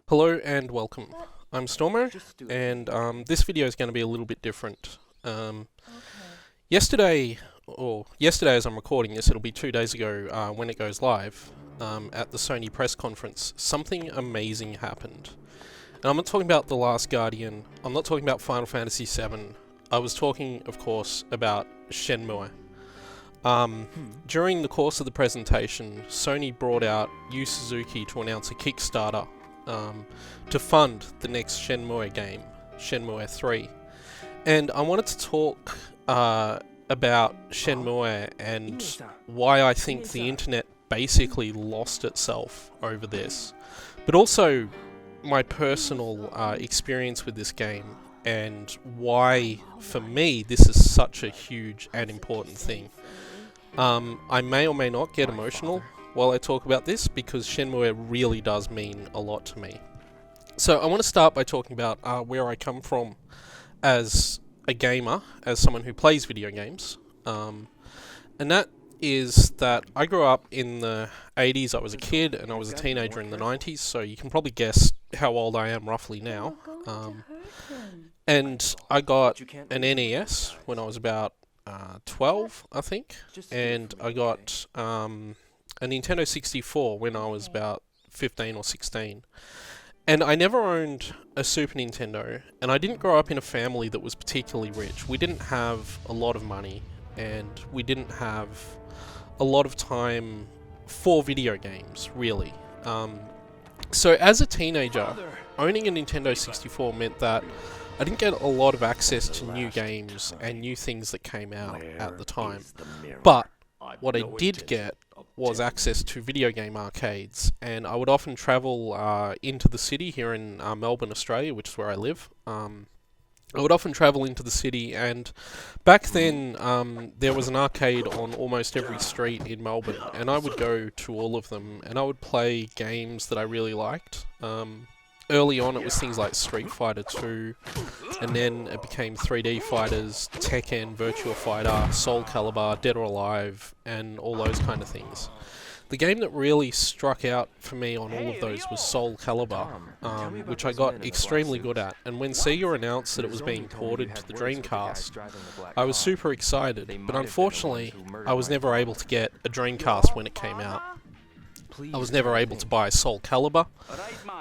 Hello and welcome. I'm Stormo, and this video is going to be a little bit different. Yesterday as I'm recording this, it'll be 2 days ago when it goes live, at the Sony press conference, something amazing happened. And I'm not talking about The Last Guardian, I'm not talking about Final Fantasy VII, I was talking, of course, about Shenmue. During the course of the presentation, Sony brought out Yu Suzuki to announce a Kickstarter to fund the next Shenmue game, Shenmue 3. And I wanted to talk about Shenmue and why I think the internet basically lost itself over this, but also my personal experience with this game and why, for me, this is such a huge and important thing. I may or may not get emotional while I talk about this because Shenmue really does mean a lot to me. So I want to start by talking about where I come from as a gamer, as someone who plays video games. And that is that I grew up in the 80s, I was a kid, and I was a teenager in the 90s, so you can probably guess how old I am roughly now. And I got an NES when I was about 12, I think, and I got a Nintendo 64 when I was about 15 or 16. And I never owned a Super Nintendo, and I didn't grow up in a family that was particularly rich. We didn't have a lot of money, and we didn't have a lot of time for video games, really. So as a teenager, owning a Nintendo 64 meant that I didn't get a lot of access to new games and new things that came out at the time. But what I did get was access to video game arcades, and I would often travel into the city here in Melbourne, Australia, which is where I live. I would often travel into the city, and back then there was an arcade on almost every street in Melbourne, and I would go to all of them, and I would play games that I really liked. Early on it was things like Street Fighter 2, and then it became 3D fighters, Tekken, Virtua Fighter, Soul Calibur, Dead or Alive, and all those kind of things. The game that really struck out for me on all of those was Soul Calibur, which I got extremely good at, and when Sega announced that it was being ported to the Dreamcast, I was super excited, but unfortunately I was never able to get a Dreamcast when it came out. I was never able to buy Soul Calibur,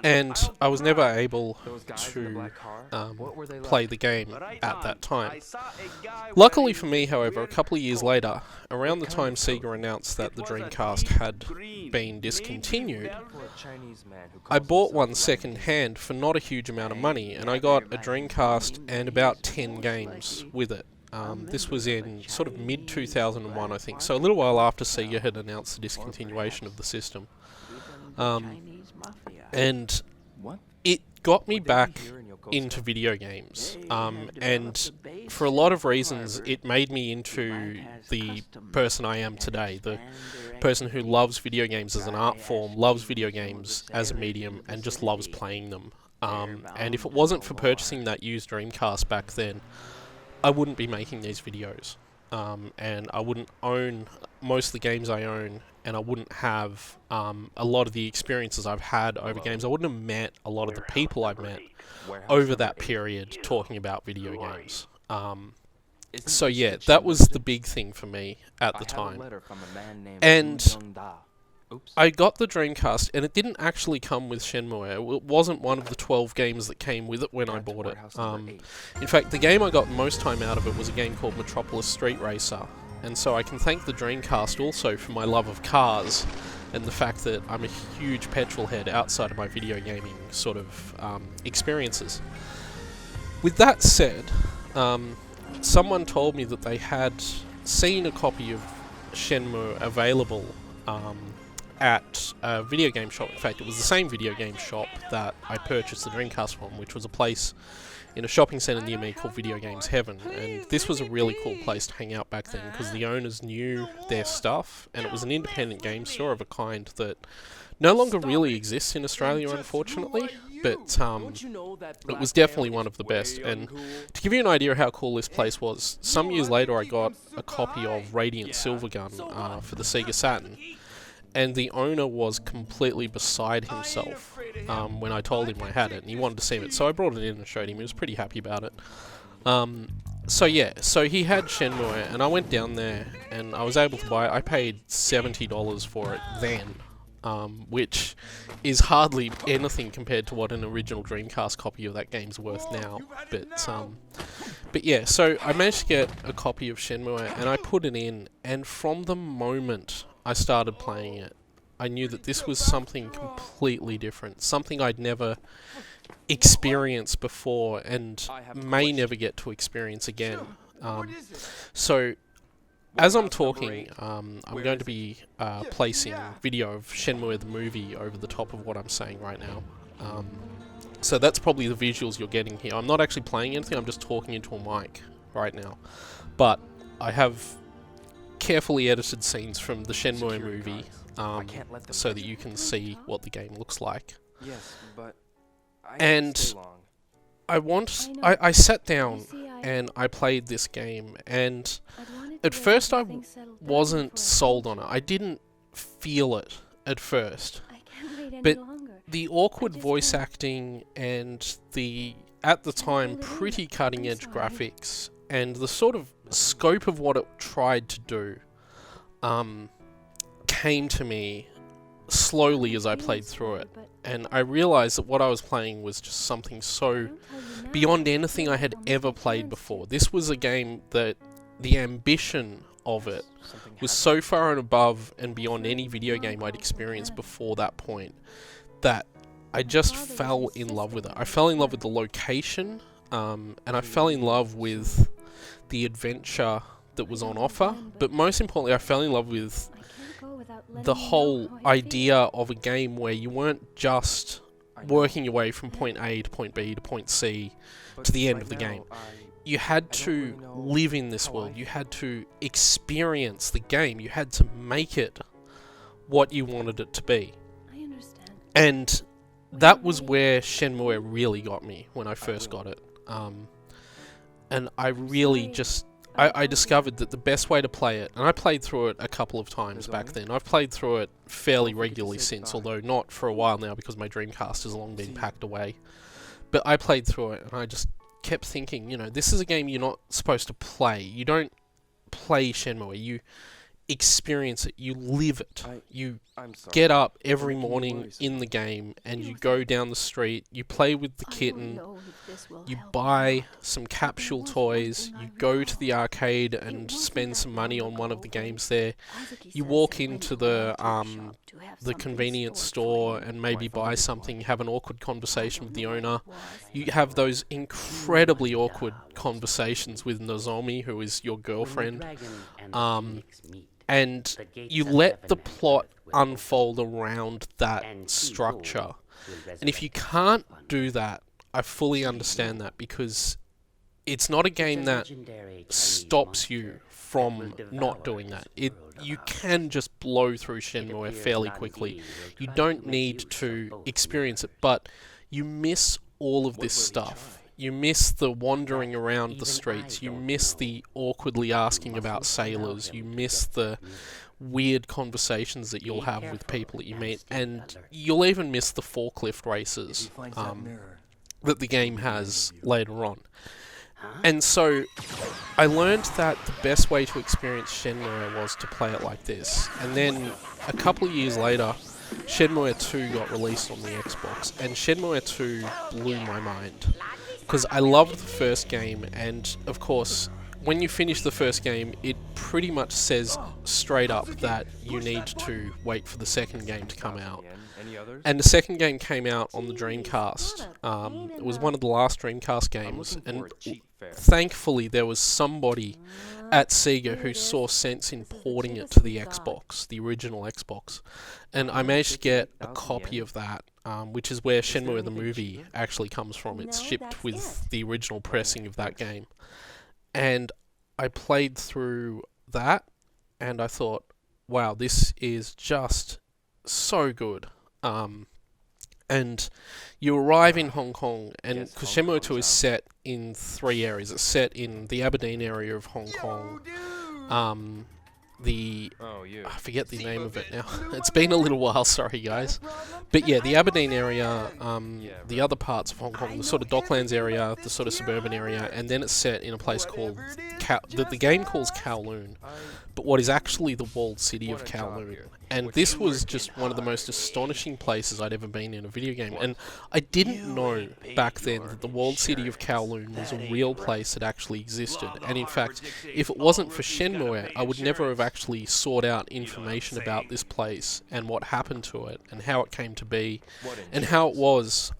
and I was never able to play the game at that time. Luckily for me, however, a couple of years later, around the time Sega announced that the Dreamcast had been discontinued, I bought one second hand for not a huge amount of money, and I got a Dreamcast and about 10 games with it. This was in sort of mid-2001, I think, so a little while after Sega had announced the discontinuation of the system. And it got me back into video games, and for a lot of reasons it made me into the person I am today, the person who loves video games as an art form, loves video games as a medium, and just loves playing them. And if it wasn't for purchasing that used Dreamcast back then, I wouldn't be making these videos, and I wouldn't own most of the games I own, and I wouldn't have a lot of the experiences I've had over games. I wouldn't have met a lot of the people I've met over that period talking about video games. So yeah, that was the big thing for me at the time. And I got the Dreamcast, and it didn't actually come with Shenmue. It wasn't one of the 12 games that came with it when I bought it. In fact, the game I got most time out of it was a game called Metropolis Street Racer, and so I can thank the Dreamcast also for my love of cars, and the fact that I'm a huge petrol head outside of my video gaming sort of experiences. With that said, someone told me that they had seen a copy of Shenmue available at a video game shop. In fact, it was the same video game shop that I purchased the Dreamcast from, which was a place in a shopping centre near me called Video Games Heaven, and this was a really cool place to hang out back then because the owners knew their stuff, and it was an independent game store of a kind that no longer really exists in Australia, unfortunately, but it was definitely one of the best. And to give you an idea of how cool this place was, some years later I got a copy of Radiant Silvergun for the Sega Saturn, and the owner was completely beside himself when I told him I had it, and he wanted to see it. So I brought it in and showed him. He was pretty happy about it. So yeah, so he had Shenmue, and I went down there, and I was able to buy it. I paid $70 for it then, which is hardly anything compared to what an original Dreamcast copy of that game's worth now. But yeah, so I managed to get a copy of Shenmue, and I put it in, and from the moment I started playing it, I knew that this was something completely different, something I'd never experienced before, and may never get to experience again. So, as I'm talking, I'm going to be placing video of Shenmue the Movie over the top of what I'm saying right now. So that's probably the visuals you're getting here. I'm not actually playing anything, I'm just talking into a mic right now. But I have carefully edited scenes from the Shenmue movie so that you can see what the game looks like. And I sat down and I played this game, and at first I wasn't sold on it. I didn't feel it at first. But the awkward voice acting and the, at the time, pretty cutting edge graphics and the sort of scope of what it tried to do came to me slowly as I played through it. And I realised that what I was playing was just something so beyond anything I had ever played before. This was a game that the ambition of it was so far and above and beyond any video game I'd experienced before that point that I just fell in love with it. I fell in love with the location, and I fell in love with the adventure that was on offer, but most importantly I fell in love with the whole idea of a game where you weren't just working your way from point A to point B to point C to the end of the game. You had to live in this world, you had to experience the game, you had to make it what you wanted it to be. And that was where Shenmue really got me when I first got it. And I really just... I discovered that the best way to play it, and I played through it a couple of times back then. I've played through it fairly regularly since, although not for a while now because my Dreamcast has long been packed away. But I played through it, and I just kept thinking, you know, this is a game you're not supposed to play. You don't play Shenmue, you experience it, you live it. You get up every morning in the game and you go down the street, you play with the kitten, you buy some capsule toys, you go to the arcade and spend some money on one of the games there, you walk into the convenience store and maybe buy something, have an awkward conversation with the owner, you have those incredibly awkward conversations with Nozomi, who is your girlfriend, and you let the plot unfold around that structure. And if you can't do that, I fully understand that, because it's not a game that stops you from not doing that. You can just blow through Shenmue fairly quickly. You don't need to experience it, but you miss all of this stuff. You miss the wandering around the streets, you miss the awkwardly asking about sailors, you miss the weird conversations that you'll have with people that you meet, and you'll even miss the forklift races that the game has later on. And so I learned that the best way to experience Shenmue was to play it like this. And then a couple of years later, Shenmue 2 got released on the Xbox, and Shenmue 2 blew my mind. Because I loved the first game, and of course, when you finish the first game, it pretty much says straight up that you need to wait for the second game to come out. And the second game came out on the Dreamcast. It was one of the last Dreamcast games, and thankfully there was somebody at Sega who saw sense in porting it to the Xbox, the original Xbox. And I managed to get a copy of that, which is where Shenmue the Movie actually comes from. It's shipped with the original pressing of that game. And I played through that, and I thought, wow, this is just so good. And you arrive in Hong Kong, and because Shenmue 2 is set in 3 areas. It's set in the Aberdeen area of Hong Kong, I forget the name of it now. It's been a little while, sorry guys. But yeah, the Aberdeen area, the other parts of Hong Kong, the sort of Docklands area, the sort of suburban area, and then it's set in a place called the game calls Kowloon, but what is actually the walled city of Kowloon. And this was just one of the most astonishing places I'd ever been in a video game. And I didn't know back then that the walled city of Kowloon was a real place that actually existed. And in fact, if it wasn't for Shenmue, I would never have actually sought out information about this place and what happened to it and how it came to be and how it was,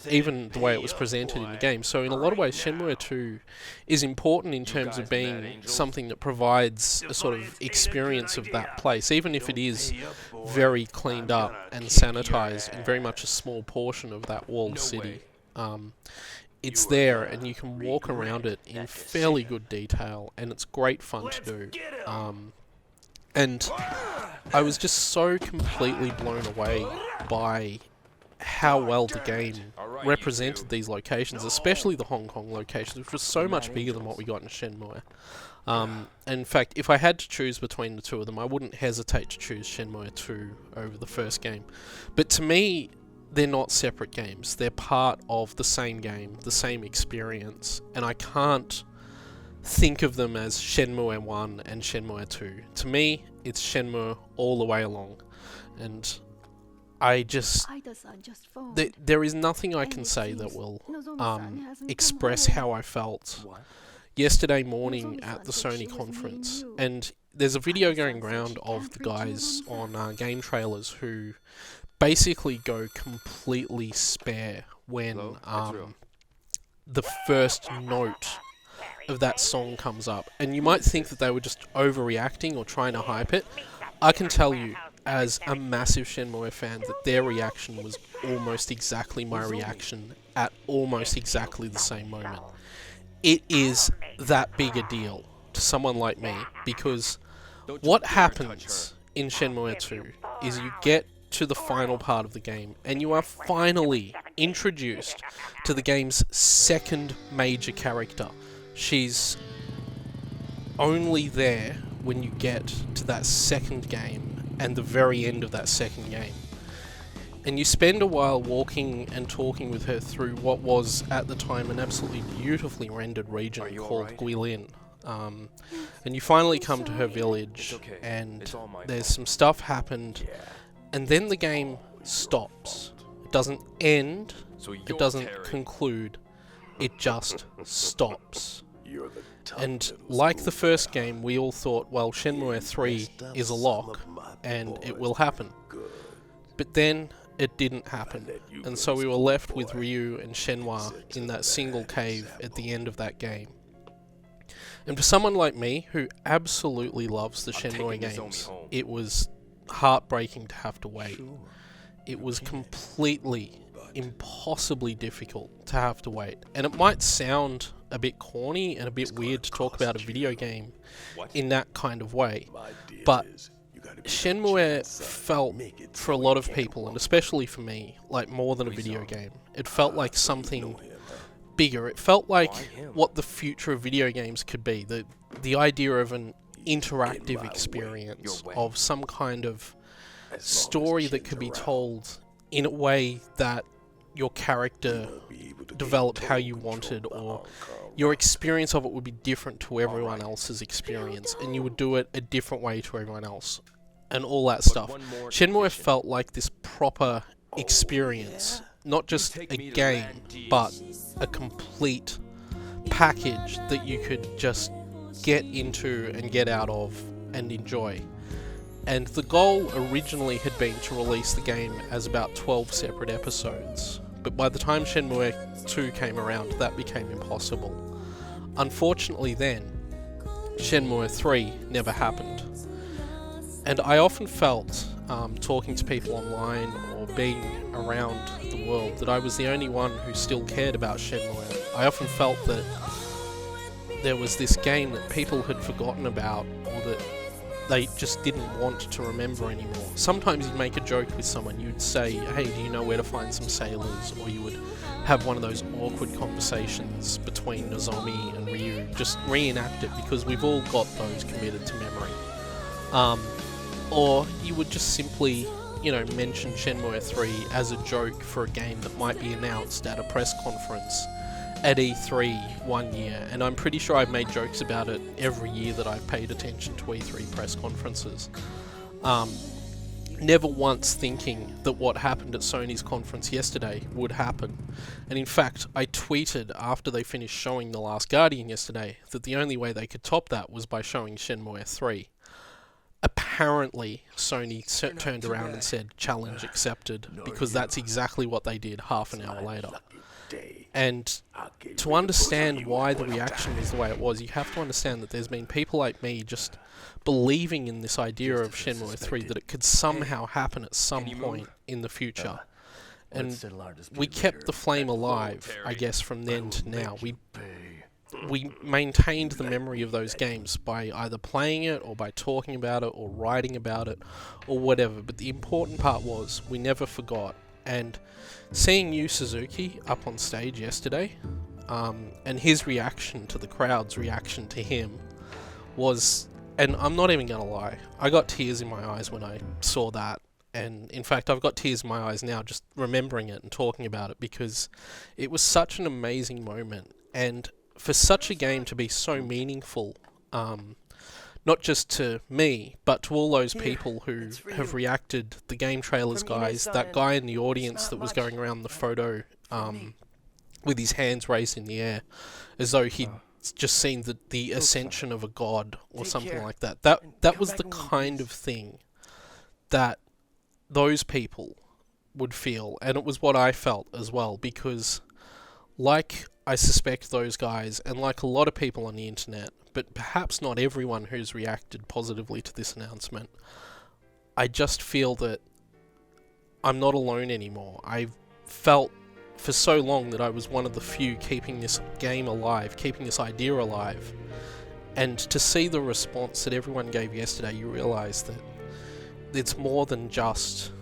even the way it was presented in the game. So in a lot of ways, Shenmue 2 is important in terms of being something that provides a sort of experience of that place, even if it is very cleaned up and sanitized and very much a small portion of that walled city. It's there and you can walk around it in fairly good detail and it's great fun to do. And I was just so completely blown away by how well the game represented these locations, especially the Hong Kong locations, which was so much bigger than what we got in Shenmue. In fact, if I had to choose between the two of them, I wouldn't hesitate to choose Shenmue 2 over the first game. But to me, they're not separate games. They're part of the same game, the same experience, and I can't think of them as Shenmue 1 and Shenmue 2. To me, it's Shenmue all the way along. And I just... there is nothing I can say that will express how I felt yesterday morning at the Sony conference. And there's a video going around of the guys on Game Trailers who basically go completely spare when the first note of that song comes up. And you might think that they were just overreacting or trying to hype it. I can tell you, as a massive Shenmue fan, that their reaction was almost exactly my reaction at almost exactly the same moment. It is that big a deal to someone like me, because what happens in Shenmue 2 is you get to the final part of the game and you are finally introduced to the game's second major character. She's only there when you get to that second game and the very end of that second game. And you spend a while walking and talking with her through what was, at the time, an absolutely beautifully rendered region called Guilin. And you finally come to her village, and there's some stuff happened, and then the game stops. It doesn't end, it doesn't conclude, it just stops. And like the first game, we all thought, well, Shenmue 3 is a lock, and it will happen. But then it didn't happen, and so we were left with Ryu and Shenhua in that single cave at the end of that game. And for someone like me, who absolutely loves the Shenmue games, it was heartbreaking to have to wait. It was completely, impossibly difficult to have to wait. And it might sound a bit corny and a bit weird to talk about a video game in that kind of way, but Shenmue felt, for a lot of people, and especially for me, like more than a video game. It felt like something bigger. It felt like what the future of video games could be. The idea of an interactive experience, of some kind of story that could be told in a way that your character developed how you wanted, or your experience of it would be different to everyone else's experience, and you would do it a different way to everyone else, and all that stuff. Shenmue felt like this proper experience, not just a game, but a complete package that you could just get into and get out of and enjoy. And the goal originally had been to release the game as about 12 separate episodes, but by the time Shenmue 2 came around, that became impossible. Unfortunately then, Shenmue 3 never happened. And I often felt, talking to people online or being around the world, that I was the only one who still cared about Shenmue. I often felt that there was this game that people had forgotten about, or that they just didn't want to remember anymore. Sometimes you'd make a joke with someone, you'd say, hey, do you know where to find some sailors? Or you would have one of those awkward conversations between Nozomi and Ryu, just reenact it, because we've all got those committed to memory. Or you would just simply, you know, mention Shenmue 3 as a joke for a game that might be announced at a press conference at E3 one year, and I'm pretty sure I've made jokes about it every year that I've paid attention to E3 press conferences. Never once thinking that what happened at Sony's conference yesterday would happen. And in fact, I tweeted after they finished showing The Last Guardian yesterday that the only way they could top that was by showing Shenmue 3. Apparently, Sony turned around and said, challenge accepted, because that's exactly what they did half an hour later. And to understand why the reaction is the way it was, you have to understand that there's been people like me just believing in this idea of Shenmue 3, that it could somehow happen at some point in the future. And we kept the flame alive, I guess, from then to now. We maintained the memory of those games by either playing it or by talking about it or writing about it or whatever. But the important part was we never forgot. And seeing Yu Suzuki up on stage yesterday, and his reaction to the crowd's reaction to him was, and I'm not even going to lie, I got tears in my eyes when I saw that. And in fact, I've got tears in my eyes now just remembering it and talking about it, because it was such an amazing moment. And for such a game to be so meaningful, not just to me, but to all those people who have reacted, the game trailers guys, that guy in the audience that was going around the photo with his hands raised in the air, as though he'd just seen the ascension of a god or something like that. That was the kind of thing that those people would feel, and it was what I felt as well, because like I suspect those guys, and like a lot of people on the internet, but perhaps not everyone who's reacted positively to this announcement, I just feel that I'm not alone anymore. I've felt for so long that I was one of the few keeping this game alive, keeping this idea alive, and to see the response that everyone gave yesterday, you realise that it's more than just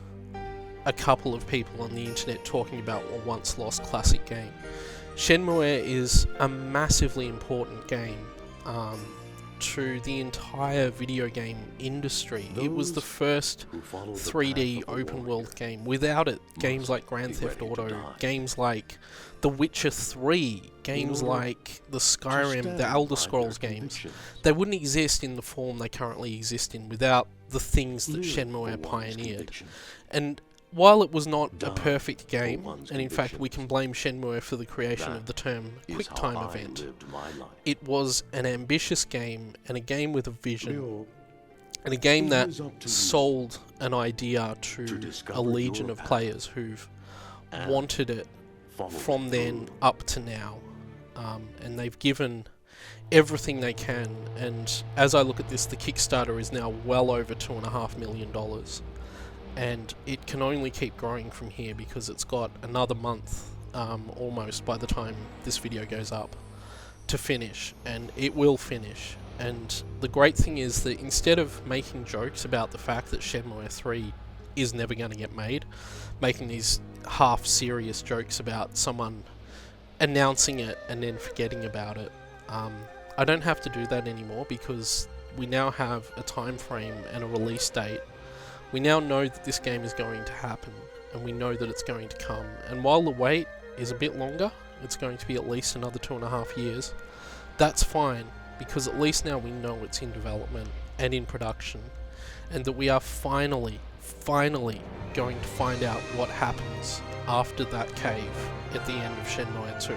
a couple of people on the internet talking about a once lost classic game. Shenmue is a massively important game to the entire video game industry. It was the first 3D open world game. Without it, games like Grand Theft Auto, games like The Witcher 3, games like the Skyrim, the Elder Scrolls games, they wouldn't exist in the form they currently exist in without the things that Shenmue pioneered. And while it was not a perfect game, and in fact we can blame Shenmue for the creation of the term QuickTime event, it was an ambitious game, and a game with a vision, and a game that sold an idea to a legion of players who've wanted it from then up to now, and they've given everything they can. And as I look at this, the Kickstarter is now well over $2.5 million. And it can only keep growing from here, because it's got another month, almost, by the time this video goes up, to finish, and it will finish. And the great thing is that instead of making jokes about the fact that Shenmue 3 is never going to get made, making these half-serious jokes about someone announcing it and then forgetting about it, I don't have to do that anymore, because we now have a time frame and a release date. We now know that this game is going to happen, and we know that it's going to come. And while the wait is a bit longer, it's going to be at least another 2.5 years, that's fine, because at least now we know it's in development and in production, and that we are finally going to find out what happens after that cave at the end of Shenmue 2.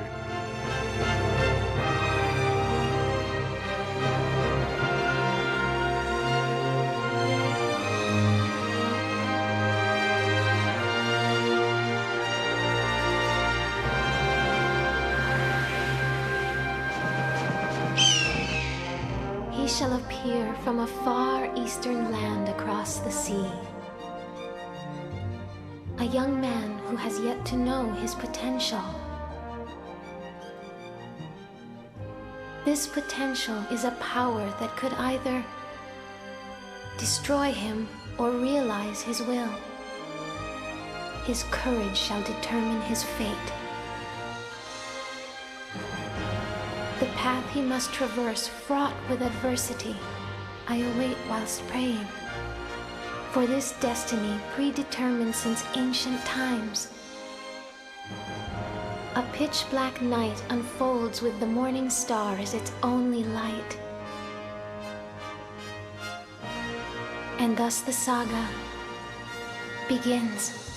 He shall appear from a far eastern land across the sea. A young man who has yet to know his potential. This potential is a power that could either destroy him or realize his will. His courage shall determine his fate. The path he must traverse, fraught with adversity, I await whilst praying. For this destiny predetermined since ancient times. A pitch-black night unfolds with the morning star as its only light. And thus the saga begins.